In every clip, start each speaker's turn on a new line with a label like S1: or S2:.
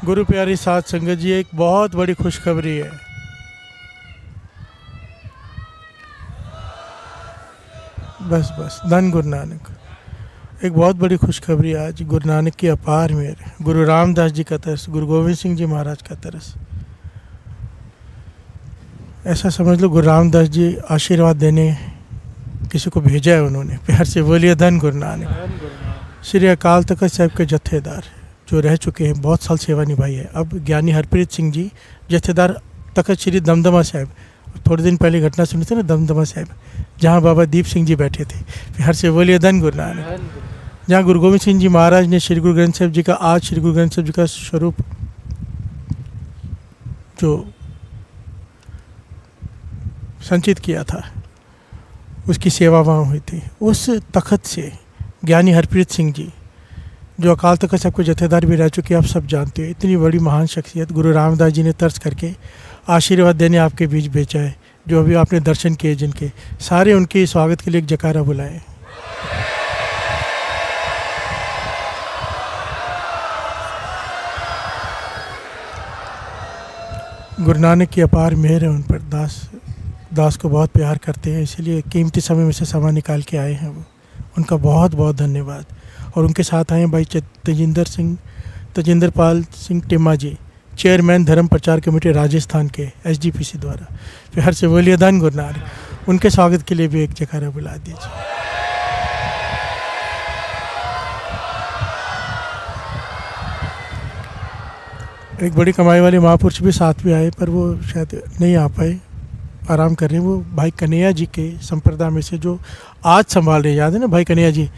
S1: गुरु प्यारी साध संगत जी, एक बहुत बड़ी खुशखबरी है। बस बस धन गुरु नानक। एक बहुत बड़ी खुशखबरी है आज गुरु नानक की अपार मेहर, गुरु रामदास जी का तरस, गुरु गोविंद सिंह जी महाराज का तरस। ऐसा समझ लो गुरु रामदास जी आशीर्वाद देने किसी को भेजा है उन्होंने। प्यार से बोलिए धन गुरु नानक। श्री अकाल तख्त साहिब के जत्थेदार जो रह चुके हैं, बहुत साल सेवा निभाई है। अब ज्ञानी हरप्रीत सिंह जी जत्थेदार तख्त श्री दमदमा साहिब, थोड़े दिन पहले घटना सुनी थी ना दमदमा साहिब, जहाँ बाबा दीप सिंह जी बैठे थे। प्यार से बोलिए धन गुरु नानक। जहाँ गुरु गोविंद सिंह जी महाराज ने श्री गुरु ग्रंथ साहिब जी का, आज श्री गुरु ग्रंथ साहिब जी का स्वरूप जो संचित किया था, उसकी सेवा वहाँ हुई थी। उस तख्त से ज्ञानी हरप्रीत सिंह जी जो अकाल तख्त साहिब के जत्थेदार भी रह चुके, आप सब जानते हो। इतनी बड़ी महान शख्सियत गुरु रामदास जी ने तरस करके आशीर्वाद देने आपके बीच भेजा है। जो अभी आपने दर्शन किए जिनके, सारे उनके स्वागत के लिए एक जयकारा बुलाए। गुरु नानक की अपार मेहर है उन पर। दास को बहुत प्यार करते हैं, इसलिए कीमती समय में से समय निकाल के आए हैं वो। उनका बहुत बहुत धन्यवाद। और उनके साथ आए भाई तजिंदर पाल सिंह टिम्मा जी, चेयरमैन धर्म प्रचार कमेटी राजस्थान के SGPC द्वारा। प्यार से बोलिए धन गुरु नानक। उनके स्वागत के लिए भी एक जयकारा बुला दीजिए। एक बड़ी कमाई वाले महापुरुष भी साथ में आए, पर वो शायद नहीं आ पाए, आराम कर रहे हैं। वो भाई कन्हैया जी के संप्रदाय में से जो आज संभाल रहे हैं, याद है ना भाई कन्हैया जी,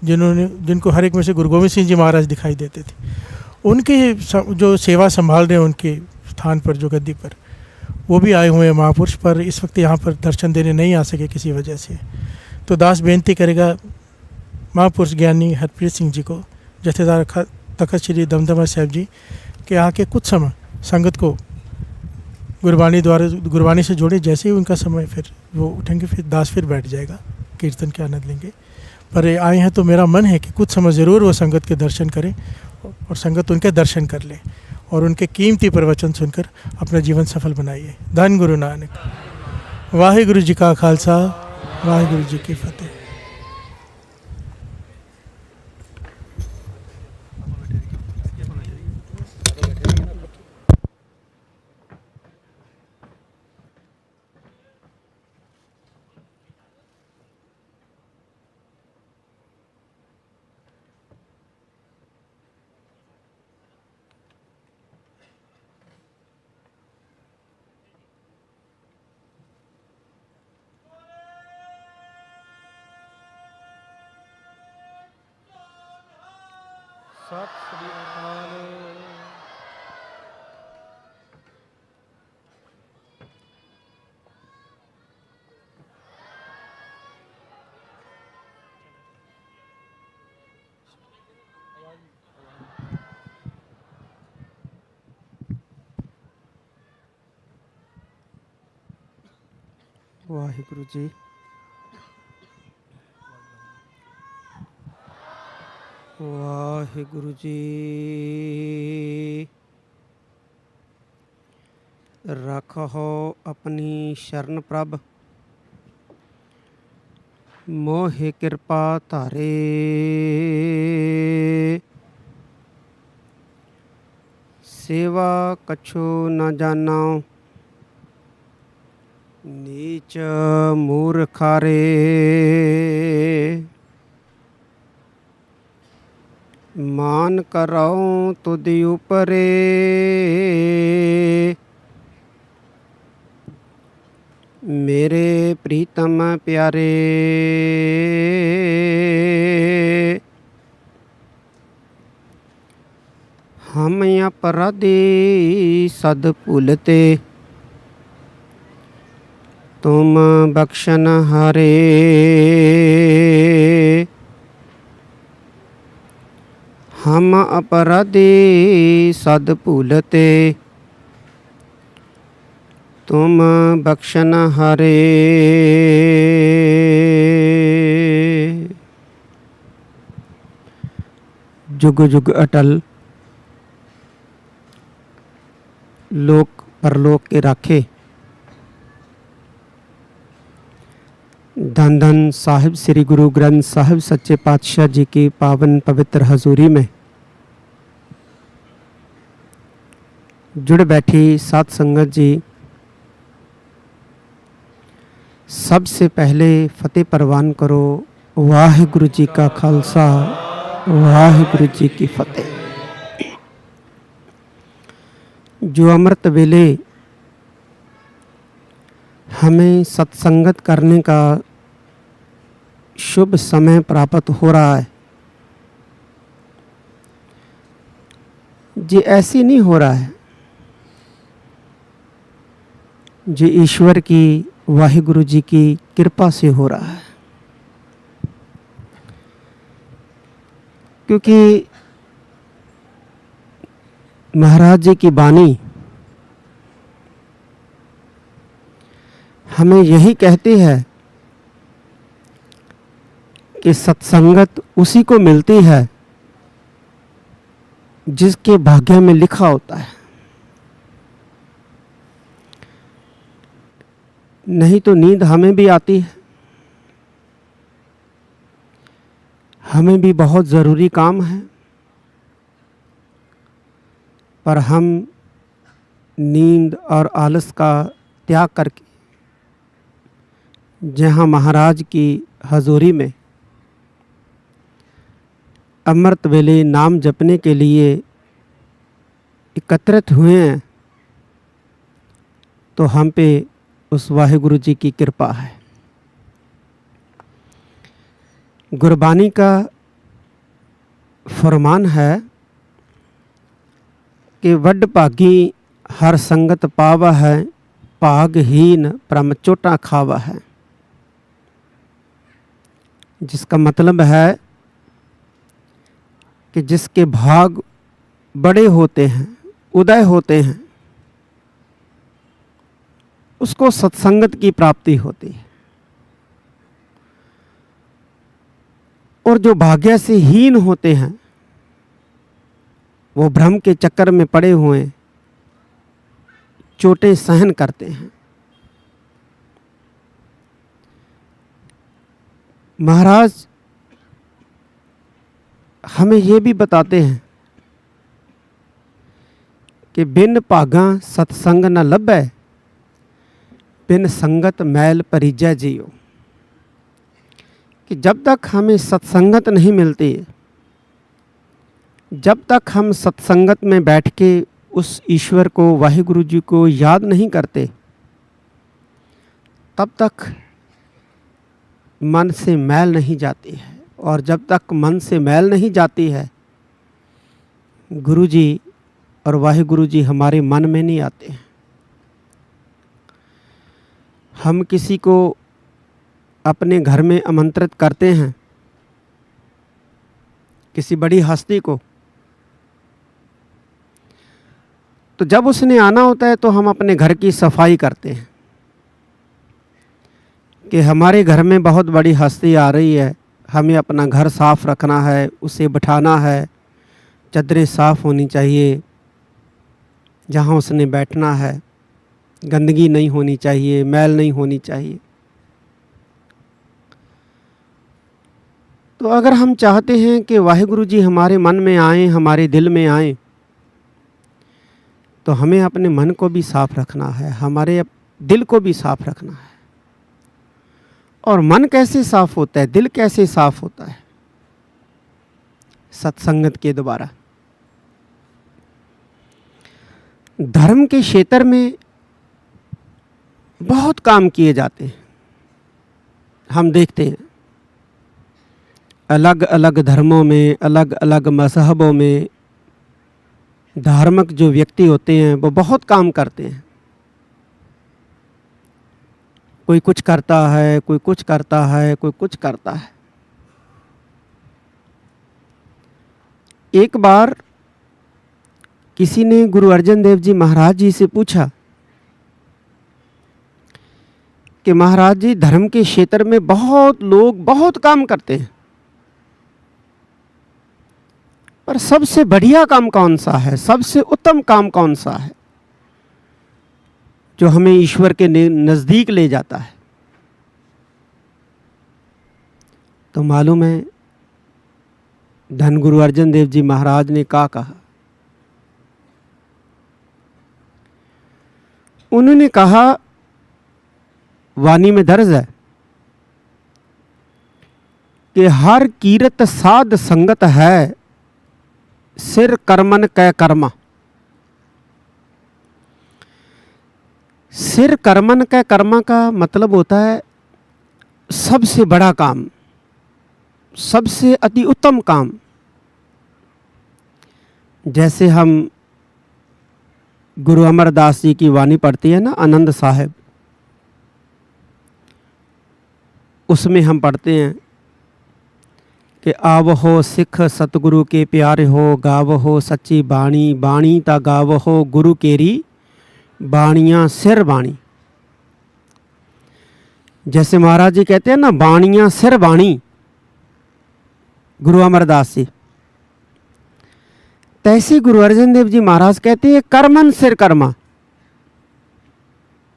S1: जिनको हर एक में से गुरु गोविंद सिंह जी महाराज दिखाई देते थे। उनकी जो सेवा संभाल रहे हैं उनके स्थान पर, जो गद्दी पर, वो भी आए हुए हैं महापुरुष, पर इस वक्त यहाँ पर दर्शन देने नहीं आ सके किसी वजह से। तो दास बेनती करेगा महापुरुष ज्ञानी हरप्रीत सिंह जी को, जत्थेदार तख्त श्री दमदमा साहिब जी के आके कुछ समय संगत को गुरबाणी से जोड़े। जैसे ही उनका समय फिर वो उठेंगे, फिर दास फिर बैठ जाएगा, कीर्तन के आनंद लेंगे। पर आए हैं तो मेरा मन है कि कुछ समय ज़रूर वो संगत के दर्शन करें और संगत उनके दर्शन कर ले और उनके कीमती प्रवचन सुनकर अपना जीवन सफल बनाइए। धन गुरु नानक। वाहिगुरु जी का खालसा, वाहिगुरु जी की फतेह। सत श्री अकाल। वाहिगुरु जी। वाहिगुरु जी। रखो अपनी शरण प्रभ, मोहि कृपा धारे। सेवा कछु न जाना, नीच मूर्खारे। मान करो तुद उपरे, मेरे प्रीतम प्यारे। हम अपराधी सद भूलते, तुम बख्शन हारे। हम अपराधी सद भूलते, तुम बख्शन हारे। जुग जुग अटल
S2: लोक परलोक के राखे। धन धन साहिब श्री गुरु ग्रंथ साहिब सच्चे पातशाह जी की पावन पवित्र हजूरी में जुड़ बैठी साध संगत जी, सबसे पहले फतेह परवान करो। वाहिगुरु जी का खालसा, वाहिगुरु जी की फतेह। जो अमृत वेले हमें सत्संगत करने का शुभ समय प्राप्त हो रहा है, ये ऐसे नहीं हो रहा है, जो ईश्वर की वाहिगुरु जी की कृपा से हो रहा है। क्योंकि महाराज जी की वाणी हमें यही कहती है कि सत्संगत उसी को मिलती है जिसके भाग्य में लिखा होता है, नहीं तो नींद हमें भी आती है, हमें भी बहुत ज़रूरी काम है, पर हम नींद और आलस का त्याग करके जहाँ महाराज की हजूरी में अमृत वेले नाम जपने के लिए एकत्रित हुए हैं, तो हम पे उस वाहिगुरु जी की कृपा है। गुरबानी का फरमान है कि वड भागी हर संगत पावा है, भागहीन परम चोटा खावा है। जिसका मतलब है कि जिसके भाग बड़े होते हैं, उदय होते हैं, उसको सत्संगत की प्राप्ति होती है। और जो भाग्य से हीन होते हैं, वो भ्रम के चक्कर में पड़े हुए चोटें सहन करते हैं। महाराज हमें ये भी बताते हैं कि बिन भागा सत्संग न लभै, बिन संगत मैल परिजय जियो। कि जब तक हमें सत्संगत नहीं मिलती, जब तक हम सत्संगत में बैठ के उस ईश्वर को, वाहिगुरु जी को याद नहीं करते, तब तक मन से मैल नहीं जाती है। और जब तक मन से मैल नहीं जाती है, गुरु जी और वाहिगुरु जी हमारे मन में नहीं आते हैं। हम किसी को अपने घर में आमंत्रित करते हैं, किसी बड़ी हस्ती को, तो जब उसने आना होता है तो हम अपने घर की सफाई करते हैं कि हमारे घर में बहुत बड़ी हस्ती आ रही है, हमें अपना घर साफ़ रखना है, उसे बिठाना है, चादरें साफ़ होनी चाहिए, जहाँ उसने बैठना है गंदगी नहीं होनी चाहिए, मैल नहीं होनी चाहिए। तो अगर हम चाहते हैं कि वाहिगुरु जी हमारे मन में आएँ, हमारे दिल में आएँ, तो हमें अपने मन को भी साफ़ रखना है, हमारे दिल को भी साफ़ रखना है। और मन कैसे साफ़ होता है, दिल कैसे साफ़ होता है? सत्संगत के द्वारा। धर्म के क्षेत्र में बहुत काम किए जाते हैं, हम देखते हैं अलग अलग धर्मों में, अलग अलग मज़हबों में धार्मिक जो व्यक्ति होते हैं वो बहुत काम करते हैं। कोई कुछ करता है, कोई कुछ करता है, कोई कुछ करता है। एक बार किसी ने गुरु अर्जन देव जी महाराज जी से पूछा कि महाराज जी, धर्म के क्षेत्र में बहुत लोग बहुत काम करते हैं, पर सबसे बढ़िया काम कौन सा है, सबसे उत्तम काम कौन सा है? जो हमें ईश्वर के नज़दीक ले जाता है। तो मालूम है धन गुरु अर्जन देव जी महाराज ने क्या कहा? उन्होंने कहा, वाणी में दर्ज है कि हर कीरत साध संगत है, सिर कर्मन कै कर्मा। सिर कर्मन कै कर्मा का मतलब होता है सबसे बड़ा काम, सबसे अति उत्तम काम। जैसे हम गुरु अमरदास जी की वाणी पढ़ती है ना, आनंद साहिब, उसमें हम पढ़ते हैं कि आवहो सिख सतगुरु के प्यारे हो, गावहो सच्ची बाणी, बाणी ता गावहो गुरु केरी बाणियाँ सिर बाणी। जैसे महाराज जी कहते हैं ना, बाणियाँ सिर बाणी, गुरु अमरदास जी, तैसे गुरु अर्जन देव जी महाराज कहते हैं कर्मन सिर कर्मा।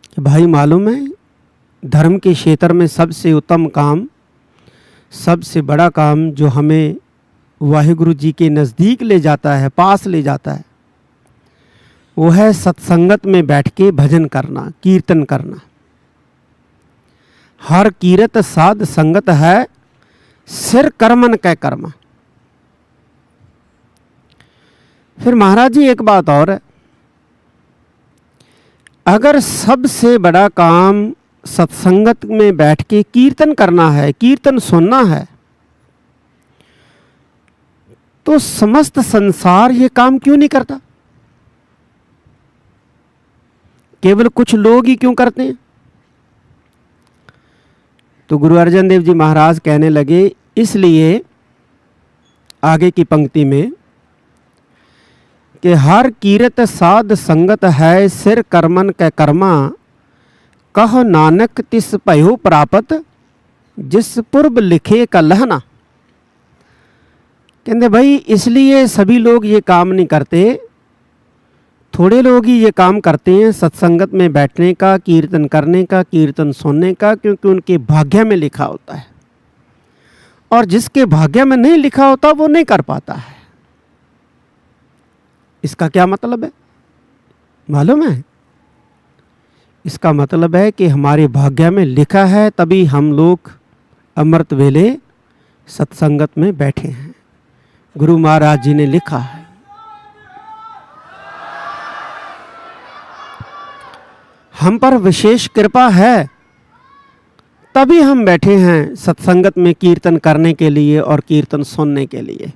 S2: कि भाई मालूम है धर्म के क्षेत्र में सबसे उत्तम काम, सबसे बड़ा काम जो हमें वाहिगुरु जी के नज़दीक ले जाता है, पास ले जाता है, वो है सत्संगत में बैठ के भजन करना, कीर्तन करना। हर कीरत साध संगत है, सिर कर्मन कै कर्मा। फिर महाराज जी एक बात और है, अगर सबसे बड़ा काम सत्संगत में बैठ के कीर्तन करना है, कीर्तन सुनना है, तो समस्त संसार ये काम क्यों नहीं करता? केवल कुछ लोग ही क्यों करते हैं? तो गुरु अर्जन देव जी महाराज कहने लगे, इसलिए आगे की पंक्ति में कि हर कीरत साध संगत है, सिर कर्मन कै कर्मा, कह नानक तिस भयो प्रापत, जिस पूर्व लिखे का लहना। कहते भाई इसलिए सभी लोग ये काम नहीं करते, थोड़े लोग ही ये काम करते हैं सत्संगत में बैठने का, कीर्तन करने का, कीर्तन सुनने का, क्योंकि उनके भाग्य में लिखा होता है, और जिसके भाग्य में नहीं लिखा होता वो नहीं कर पाता है। इसका क्या मतलब है मालूम है? इसका मतलब है कि हमारे भाग्य में लिखा है, तभी हम लोग अमृत वेले सत्संगत में बैठे हैं। गुरु महाराज जी ने लिखा है। हम पर विशेष कृपा है, तभी हम बैठे हैं सत्संगत में कीर्तन करने के लिए और कीर्तन सुनने के लिए।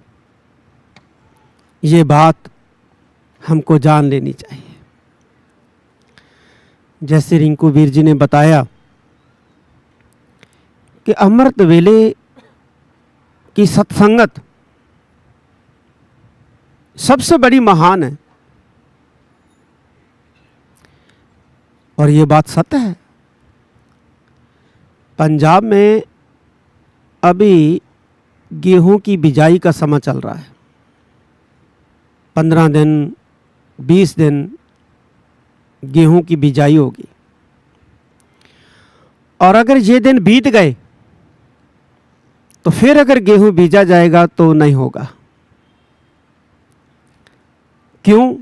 S2: ये बात हमको जान लेनी चाहिए। जैसे रिंकू वीर जी ने बताया कि अमृत वेले की सत्संगत सबसे बड़ी महान है, और ये बात सत्य है। पंजाब में अभी गेहूं की बिजाई का समय चल रहा है। 15 दिन 20 दिन गेहूं की बिजाई होगी, और अगर ये दिन बीत गए तो फिर अगर गेहूं बीजा जाएगा तो नहीं होगा। क्यों?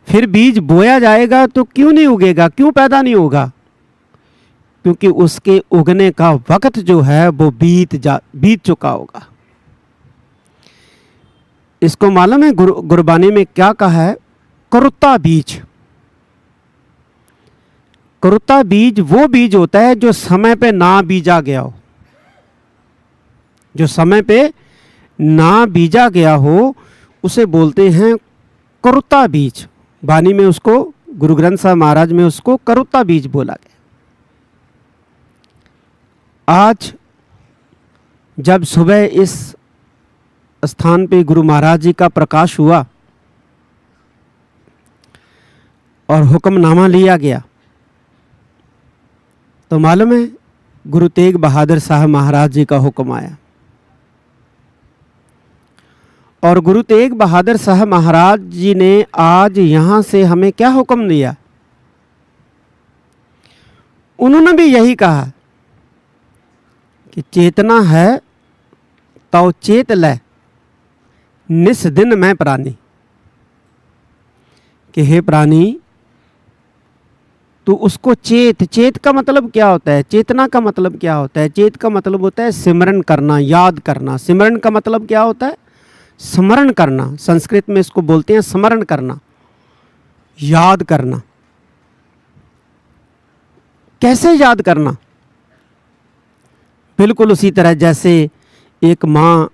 S2: फिर बीज बोया जाएगा तो क्यों नहीं उगेगा, क्यों पैदा नहीं होगा? क्योंकि उसके उगने का वक्त जो है वो बीत चुका होगा। इसको मालूम है गुरबानी में क्या कहा है? करुत्ता बीज। करुत्ता बीज वो बीज होता है जो समय पे ना बीजा गया हो, जो समय पे ना बीजा गया हो उसे बोलते हैं करुत्ता बीज। वाणी में उसको, गुरु ग्रंथ साहब महाराज में उसको करुत्ता बीज बोला गया। आज जब सुबह इस स्थान पे गुरु महाराज जी का प्रकाश हुआ और हुक्मनामा लिया गया, तो मालूम है गुरु तेग बहादुर साहब महाराज जी का हुक्म आया, और गुरु तेग बहादुर साहब महाराज जी ने आज यहाँ से हमें क्या हुक्म दिया? उन्होंने भी यही कहा कि चेतना है तो चेत ले, निस दिन मैं प्राणी। कि हे प्राणी, तो उसको चेत। चेत का मतलब क्या होता है? चेतना का मतलब क्या होता है? चेत का मतलब होता है सिमरन करना, याद करना। सिमरन का मतलब क्या होता है? स्मरण करना। संस्कृत में इसको बोलते हैं स्मरण करना, याद करना। कैसे याद करना? बिल्कुल उसी तरह जैसे एक माँ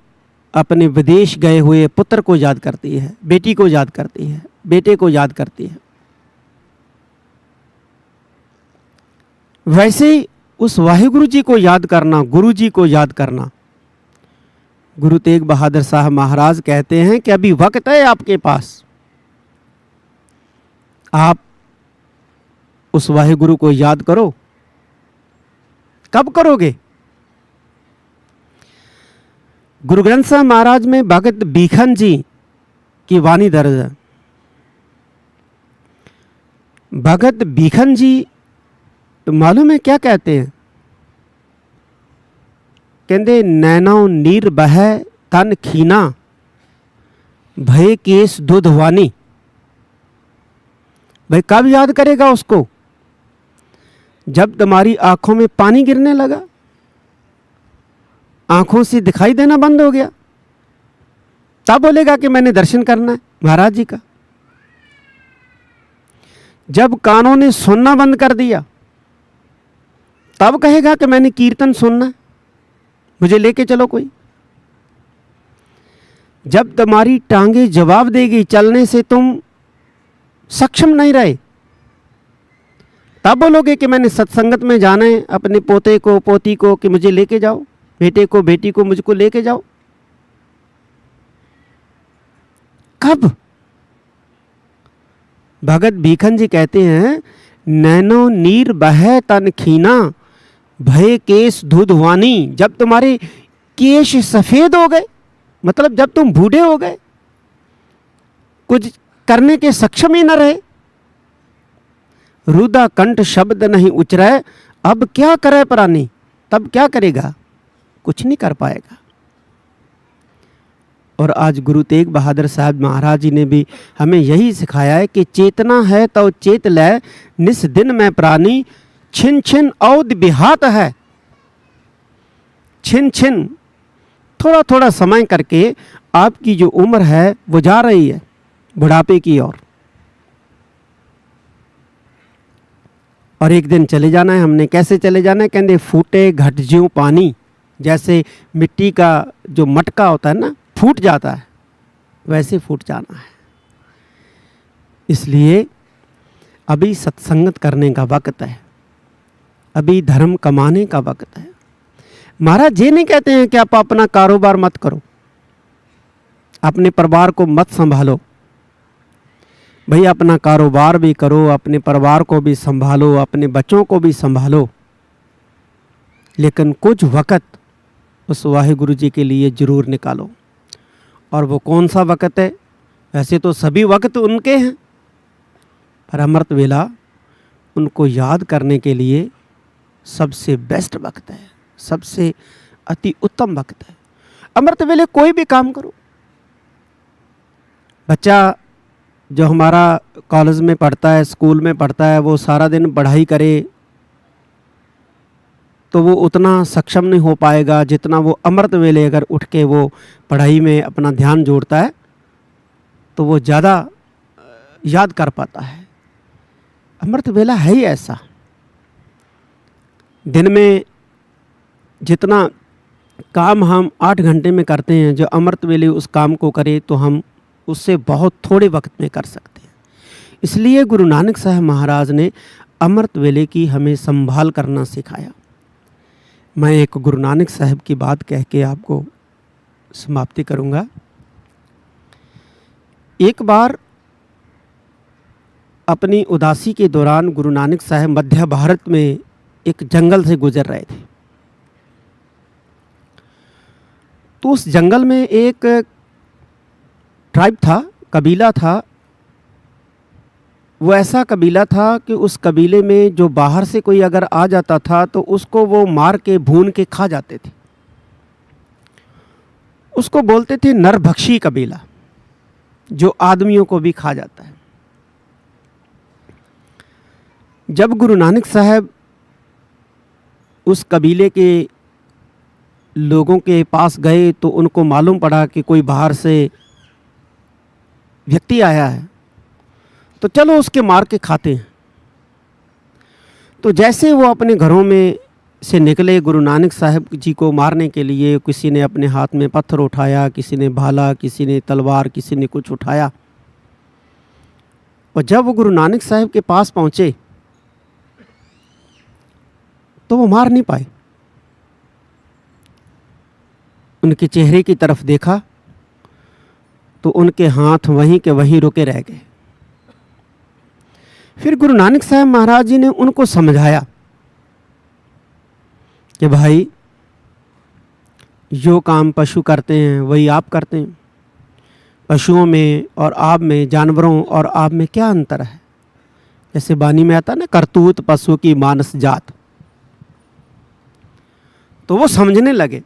S2: अपने विदेश गए हुए पुत्र को याद करती है, बेटी को याद करती है, बेटे को याद करती है, वैसे ही उस वाहिगुरु जी को याद करना, गुरु जी को याद करना। गुरु तेग बहादुर साहब महाराज कहते हैं कि अभी वक्त है आपके पास, आप उस वाहिगुरु को याद करो। कब करोगे? गुरु ग्रंथ साहब महाराज में भगत बीखन जी की वाणी दर्ज है। भगत बीखन जी मालूम है क्या कहते हैं? कहते नैनो नीर बह तन खीना, भय केस दुधवानी। भाई कब याद करेगा उसको? जब तुम्हारी आंखों में पानी गिरने लगा, आंखों से दिखाई देना बंद हो गया, तब बोलेगा कि मैंने दर्शन करना है महाराज जी का। जब कानों ने सुनना बंद कर दिया, तब कहेगा कि मैंने कीर्तन सुनना है, मुझे लेके चलो कोई। जब तुम्हारी टांगे जवाब देगी, चलने से तुम सक्षम नहीं रहे, तब बोलोगे कि मैंने सत्संगत में जाना है, अपने पोते को पोती को कि मुझे लेके जाओ, बेटे को बेटी को मुझको लेके जाओ। कब? भगत भीखन जी कहते हैं नैनो नीर बह तन खीना, भय केस धुधवानी। जब तुम्हारे केश सफेद हो गए, मतलब जब तुम बूढ़े हो गए, कुछ करने के सक्षम ही न रहे, रुदा कंठ शब्द नहीं उचरे, अब क्या करे प्राणी? तब क्या करेगा? कुछ नहीं कर पाएगा। और आज गुरु तेग बहादुर साहब महाराज जी ने भी हमें यही सिखाया है कि चेतना है तो चेत ले, निस दिन में प्राणी, छिन छिन औद बिहात है। छिन छिन, थोड़ा थोड़ा समय करके आपकी जो उम्र है वो जा रही है बुढ़ापे की ओर, और एक दिन चले जाना है हमने। कैसे चले जाना है? कहते फूटे घट ज्यों पानी। जैसे मिट्टी का जो मटका होता है ना, फूट जाता है, वैसे फूट जाना है। इसलिए अभी सत्संगत करने का वक्त है, अभी धर्म कमाने का वक्त है। महाराज ये नहीं कहते हैं कि आप अपना कारोबार मत करो, अपने परिवार को मत संभालो। भाई अपना कारोबार भी करो, अपने परिवार को भी संभालो, अपने बच्चों को भी संभालो, लेकिन कुछ वक़्त उस वाहिगुरु जी के लिए ज़रूर निकालो। और वो कौन सा वक़्त है? वैसे तो सभी वक़्त उनके हैं, पर अमृत वेला उनको याद करने के लिए सबसे बेस्ट वक्त है, सबसे अति उत्तम वक्त है। अमृत वेले कोई भी काम करो। बच्चा जो हमारा कॉलेज में पढ़ता है, स्कूल में पढ़ता है, वो सारा दिन पढ़ाई करे तो वो उतना सक्षम नहीं हो पाएगा जितना वो अमृत वेले अगर उठ के वो पढ़ाई में अपना ध्यान जोड़ता है तो वो ज़्यादा याद कर पाता है। अमृत वेला है ही ऐसा। दिन में जितना काम हम 8 घंटे में करते हैं, जो अमृत वेले उस काम को करे तो हम उससे बहुत थोड़े वक्त में कर सकते हैं। इसलिए गुरु नानक साहब महाराज ने अमृत वेले की हमें संभाल करना सिखाया। मैं एक गुरु नानक साहब की बात कह के आपको समाप्ति करूँगा। एक बार अपनी उदासी के दौरान गुरु नानक साहब मध्य भारत में एक जंगल से गुजर रहे थे। तो उस जंगल में एक ट्राइब था, कबीला था। वो ऐसा कबीला था कि उस कबीले में जो बाहर से कोई अगर आ जाता था तो उसको वो मार के भून के खा जाते थे। उसको बोलते थे नरभक्षी कबीला, जो आदमियों को भी खा जाता है। जब गुरु नानक साहब उस कबीले के लोगों के पास गए तो उनको मालूम पड़ा कि कोई बाहर से व्यक्ति आया है, तो चलो उसके मार के खाते हैं। तो जैसे वो अपने घरों में से निकले गुरु नानक साहब जी को मारने के लिए, किसी ने अपने हाथ में पत्थर उठाया, किसी ने भाला, किसी ने तलवार, किसी ने कुछ उठाया। और जब वो गुरु नानक साहब के पास पहुँचे तो वो मार नहीं पाए। उनके चेहरे की तरफ देखा तो उनके हाथ वहीं के वहीं रुके रह गए। फिर गुरु नानक साहब महाराज जी ने उनको समझाया कि भाई, जो काम पशु करते हैं वही आप करते हैं। पशुओं में और आप में, जानवरों और आप में क्या अंतर है? जैसे बानी में आता ना, करतूत पशु की मानस जात। तो वो समझने लगे।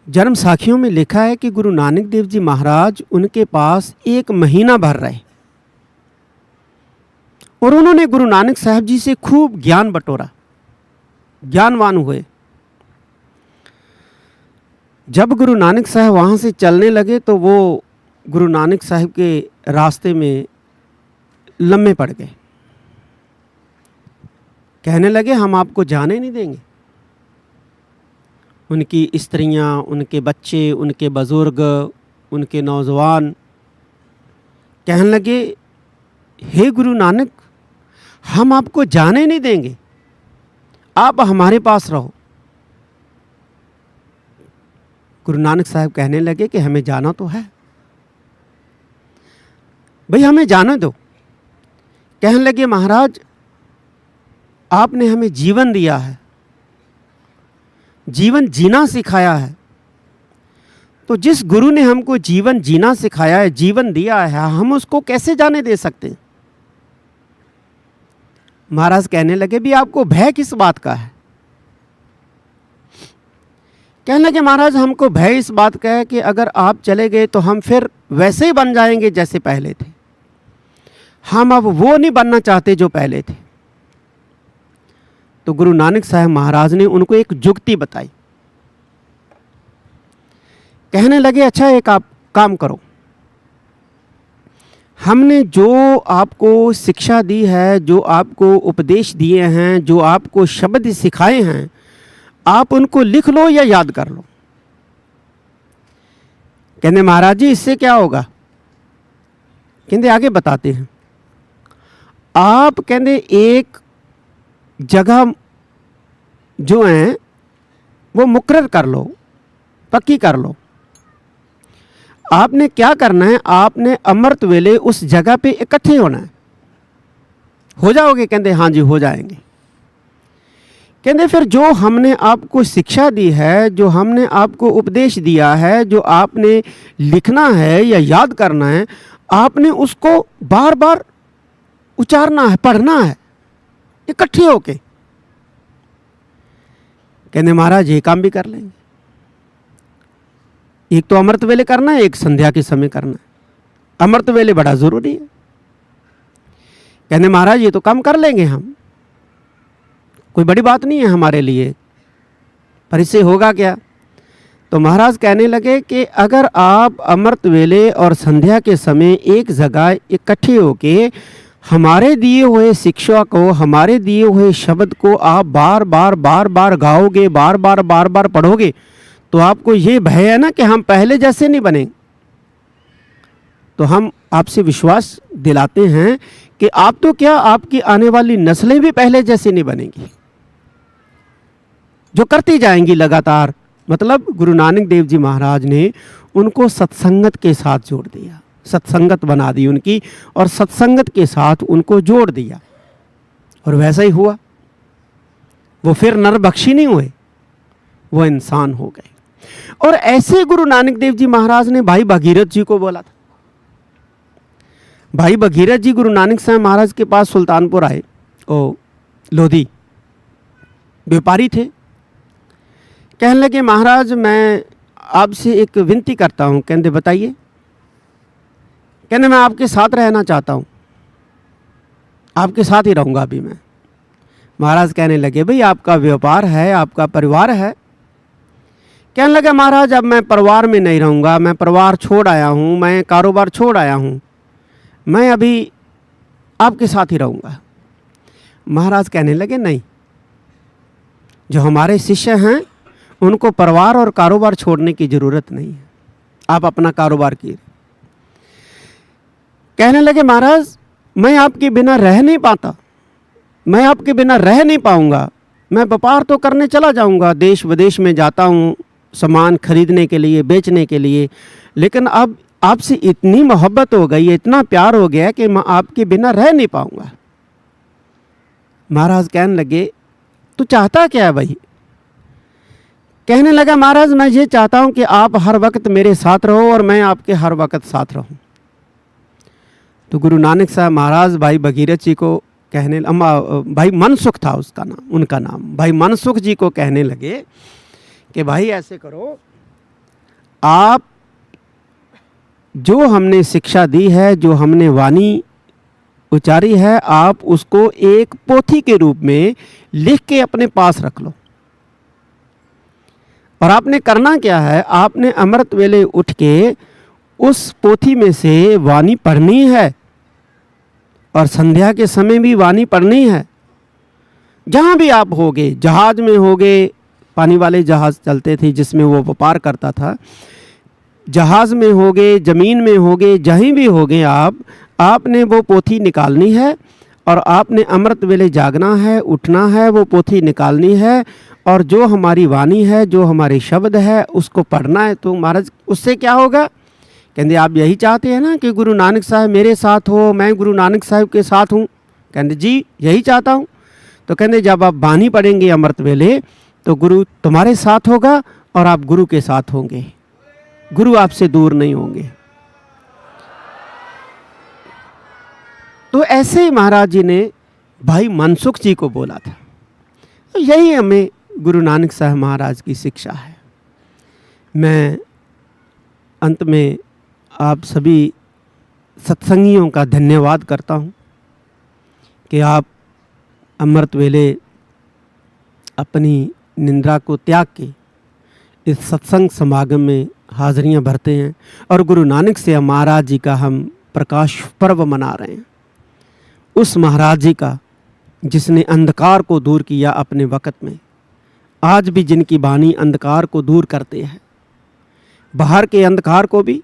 S2: जन्म साखियों में लिखा है कि गुरु नानक देव जी महाराज उनके पास 1 महीना भर रहे और उन्होंने गुरु नानक साहब जी से खूब ज्ञान बटोरा, ज्ञानवान हुए। जब गुरु नानक साहब वहाँ से चलने लगे तो वो गुरु नानक साहब के रास्ते में लम्बे पड़ गए। कहने लगे हम आपको जाने नहीं देंगे। उनकी स्त्रियां, उनके बच्चे, उनके बुज़ुर्ग, उनके नौजवान कहने लगे, हे गुरु नानक, हम आपको जाने नहीं देंगे, आप हमारे पास रहो। गुरु नानक साहब कहने लगे कि हमें जाना तो है भाई, हमें जाने दो। कहने लगे महाराज, आपने हमें जीवन दिया है, जीवन जीना सिखाया है, तो जिस गुरु ने हमको जीवन जीना सिखाया है, जीवन दिया है, हम उसको कैसे जाने दे सकते हैं? महाराज कहने लगे, भी आपको भय किस बात का है? कहने लगे महाराज, हमको भय इस बात का है कि अगर आप चले गए तो हम फिर वैसे ही बन जाएंगे जैसे पहले थे। हम अब वो नहीं बनना चाहते जो पहले थे। तो गुरु नानक साहब महाराज ने उनको एक जुक्ति बताई। कहने लगे, अच्छा एक आप काम करो, हमने जो आपको शिक्षा दी है, जो आपको उपदेश दिए हैं, जो आपको शब्द सिखाए हैं, आप उनको लिख लो या याद कर लो। कहने महाराज जी इससे क्या होगा? कहते आगे बताते हैं। आप कहते एक जगह जो है वो मुकर्रर कर लो, पक्की कर लो। आपने क्या करना है, आपने अमृत वेले उस जगह पे इकट्ठे होना है। हो जाओगे? कहते हाँ जी हो जाएंगे। कहते फिर जो हमने आपको शिक्षा दी है, जो हमने आपको उपदेश दिया है, जो आपने लिखना है या याद करना है, आपने उसको बार बार उचारना है, पढ़ना है इकट्ठे होके। कहने महाराज ये काम भी कर लेंगे। एक तो अमृत वेले करना है, एक संध्या के समय करना है। अमृत वेले बड़ा जरूरी है। कहने महाराज ये तो काम कर लेंगे हम, कोई बड़ी बात नहीं है हमारे लिए, पर इससे होगा क्या? तो महाराज कहने लगे कि अगर आप अमृत वेले और संध्या के समय एक जगह इकट्ठे होके हमारे दिए हुए शिक्षा को, हमारे दिए हुए शब्द को आप बार बार गाओगे, बार बार पढ़ोगे, तो आपको ये भय है ना कि हम पहले जैसे नहीं बनेंगे। तो हम आपसे विश्वास दिलाते हैं कि आप तो क्या, आपकी आने वाली नस्लें भी पहले जैसी नहीं बनेंगी, जो करती जाएंगी लगातार। मतलब गुरु नानक देव जी महाराज ने उनको सत्संगत के साथ जोड़ दिया, सत्संगत बना दी उनकी, और सत्संगत के साथ उनको जोड़ दिया। और वैसा ही हुआ। वो फिर नरभक्षी नहीं हुए, वो इंसान हो गए। और ऐसे गुरु नानक देव जी महाराज ने भाई भगीरथ जी को बोला था। भाई भगीरथ जी गुरु नानक साहब महाराज के पास सुल्तानपुर आए, ओ लोधी व्यापारी थे। कहने लगे महाराज मैं आपसे एक विनती करता हूँ। कहते बताइए। कहने मैं आपके साथ रहना चाहता हूँ, आपके साथ ही रहूँगा अभी मैं। महाराज कहने लगे भाई आपका व्यापार है, आपका परिवार है। कहने लगे महाराज अब मैं परिवार में नहीं रहूँगा, मैं परिवार छोड़ आया हूँ, मैं कारोबार छोड़ आया हूँ, मैं अभी आपके साथ ही रहूँगा। महाराज कहने लगे नहीं, जो हमारे शिष्य हैं उनको परिवार और कारोबार छोड़ने की ज़रूरत नहीं है, आप अपना कारोबार कीजिए। कहने लगे महाराज मैं आपके बिना रह नहीं पाता, मैं आपके बिना रह नहीं पाऊँगा, मैं व्यापार तो करने चला जाऊँगा, देश विदेश में जाता हूँ सामान खरीदने के लिए, बेचने के लिए, लेकिन अब आपसे इतनी मोहब्बत हो गई, इतना प्यार हो गया कि मैं आपके बिना रह नहीं पाऊँगा। महाराज कहने लगे तू चाहता क्या है भाई? कहने लगा महाराज मैं ये चाहता हूँ कि आप हर वक्त मेरे साथ रहो और मैं आपके हर वक्त साथ रहूँ। तो गुरु नानक साहब महाराज भाई भगीरथ जी को कहने, भाई मनसुख था उसका नाम, उनका नाम, भाई मनसुख जी को कहने लगे कि भाई ऐसे करो, आप जो हमने शिक्षा दी है, जो हमने वाणी उचारी है, आप उसको एक पोथी के रूप में लिख के अपने पास रख लो। और आपने करना क्या है, आपने अमृत वेले उठ के उस पोथी में से वाणी पढ़नी है और संध्या के समय भी वाणी पढ़नी है। जहाँ भी आप होगे, जहाज में होगे, पानी वाले जहाज चलते थे जिसमें वो व्यापार करता था, जहाज में होगे, ज़मीन में होगे, जहीं भी होगे आपने वो पोथी निकालनी है और आपने अमृत वेले जागना है, उठना है, वो पोथी निकालनी है और जो हमारी वाणी है, जो हमारे शब्द है, उसको पढ़ना है। तो महाराज उससे क्या होगा? कहते आप यही चाहते हैं ना कि गुरु नानक साहब मेरे साथ हो, मैं गुरु नानक साहब के साथ हूँ? कहते जी यही चाहता हूँ। तो कहते जब आप वाणी पढ़ेंगे अमृत वेले तो गुरु तुम्हारे साथ होगा और आप गुरु के साथ होंगे, गुरु आपसे दूर नहीं होंगे। तो ऐसे ही महाराज जी ने भाई मनसुख जी को बोला था। तो यही हमें गुरु नानक साहब महाराज की शिक्षा है। मैं अंत में आप सभी सत्संगियों का धन्यवाद करता हूँ कि आप अमृत वेले अपनी निंद्रा को त्याग के इस सत्संग समागम में हाज़िरियाँ भरते हैं और गुरु नानक से महाराज जी का हम प्रकाश पर्व मना रहे हैं। उस महाराज जी का जिसने अंधकार को दूर किया अपने वक़्त में, आज भी जिनकी वाणी अंधकार को दूर करते हैं, बाहर के अंधकार को भी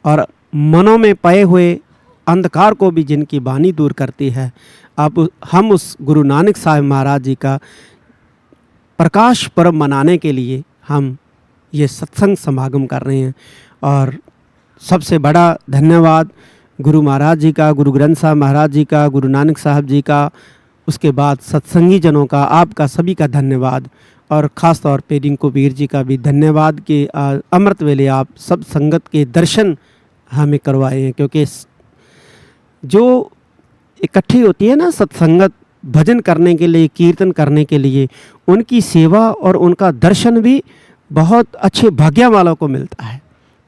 S2: और मनों में पए हुए अंधकार को भी जिनकी वाणी दूर करती है। अब हम उस गुरु नानक साहब महाराज जी का प्रकाश पर्व मनाने के लिए हम ये सत्संग समागम कर रहे हैं। और सबसे बड़ा धन्यवाद गुरु महाराज जी का, गुरु ग्रंथ साहब महाराज जी का, गुरु नानक साहब जी का, उसके बाद सत्संगी जनों का, आपका सभी का धन्यवाद। और ख़ास तौर पे रिंकू वीर जी का भी धन्यवाद कि अमृत वेले आप सब संगत के दर्शन हमें करवाए हैं। क्योंकि जो इकट्ठी होती है ना सत्संगत भजन करने के लिए, कीर्तन करने के लिए, उनकी सेवा और उनका दर्शन भी बहुत अच्छे भाग्य वालों को मिलता है।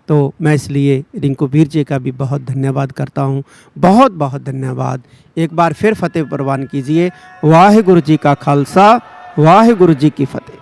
S2: तो मैं इसलिए रिंकू वीर जी का भी बहुत धन्यवाद करता हूँ। बहुत बहुत धन्यवाद। एक बार फिर फतेह प्रवान कीजिए। वाहिगुरु जी का खालसा, वाहिगुरु जी की फतेह।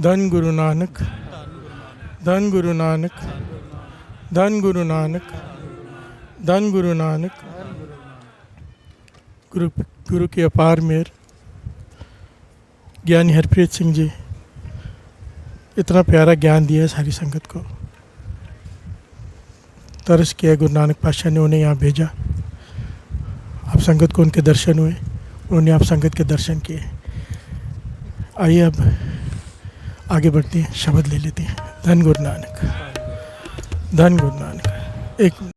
S1: धन गुरु नानक, धन गुरु नानक, धन गुरु नानक, धन गुरु नानक। गुरु की अपार मेहर। ज्ञानी हरप्रीत सिंह जी, इतना प्यारा ज्ञान दिया है सारी संगत को। तरस किया गुरु नानक पातशाह ने उन्हें यहाँ भेजा। आप संगत को उनके दर्शन हुए, उन्होंने आप संगत के दर्शन किए। आइए अब आगे बढ़ते हैं, शब्द ले लेते हैं। धन गुरु नानक, धन गुरु नानक। एक